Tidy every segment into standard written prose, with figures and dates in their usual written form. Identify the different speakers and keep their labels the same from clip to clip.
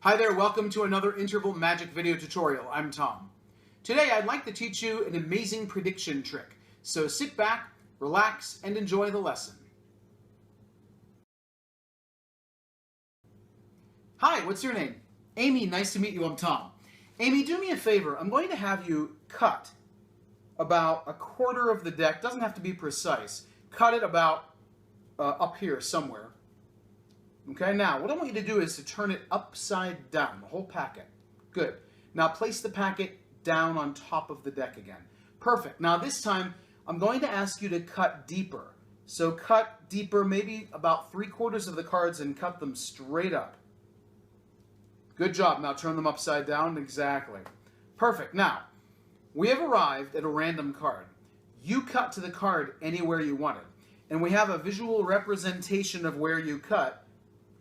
Speaker 1: Hi there, welcome to another Interval Magic video tutorial. I'm Tom. Today I'd like to teach you an amazing prediction trick. So sit back, relax, and enjoy the lesson. Hi, what's your name? Amy, nice to meet you, I'm Tom. Amy, do me a favor. I'm going to have you cut about a quarter of the deck. Doesn't have to be precise. Cut it about up here somewhere. Okay, now what I want you to do is to turn it upside down, the whole packet. Good. Now place the packet down on top of the deck again. Perfect. Now this time I'm going to ask you to cut deeper. So cut deeper, maybe about 3/4 of the cards, and cut them straight up. Good job. Now turn them upside down. Exactly. Perfect. Now, we have arrived at a random card. You cut to the card anywhere you want it. And we have a visual representation of where you cut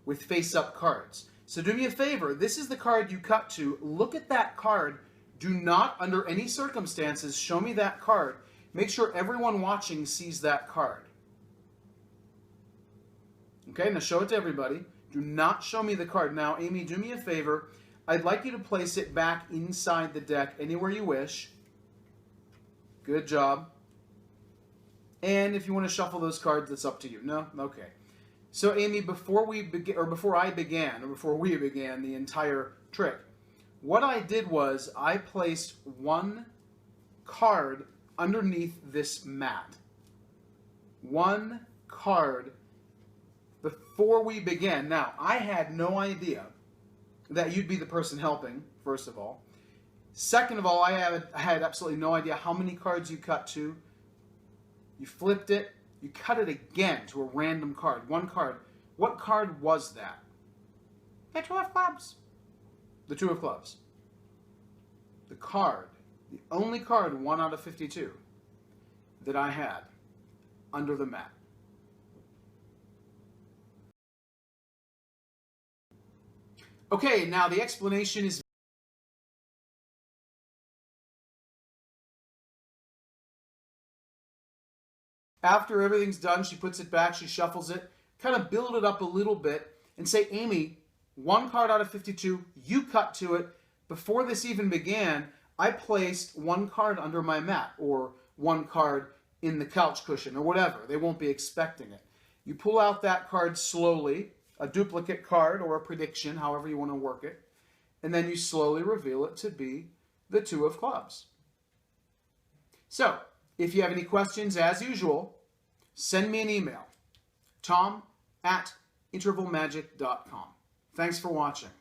Speaker 1: with face-up cards. So do me a favor, this is the card you cut to. Look at that card. Do not, under any circumstances, show me that card. Make sure everyone watching sees that card. Okay, now show it to everybody. Do not show me the card. Now, Amy, do me a favor. I'd like you to place it back inside the deck anywhere you wish. Good job. And if you want to shuffle those cards, that's up to you. No? Okay. So, Amy, before we began the entire trick, what I did was I placed one card underneath this mat. One card before we began. Now, I had no idea that you'd be the person helping, first of all. Second of all, I had absolutely no idea how many cards you cut to. You flipped it. You cut it again to a random card. One card. What card was that? The Two of Clubs. The Two of Clubs. The card. The only card, 1 out of 52, that I had under the mat. Okay, now the explanation is after everything's done, she puts it back, she shuffles it, kind of build it up a little bit, and say, Amy, 1 card out of 52, you cut to it. Before this even began, I placed 1 card under my mat, or 1 card in the couch cushion, or whatever. They won't be expecting it. You pull out that card slowly, a duplicate card or a prediction, however you want to work it, and then you slowly reveal it to be the Two of Clubs. So, if you have any questions, as usual, send me an email, tom@intervalmagic.com. Thanks for watching.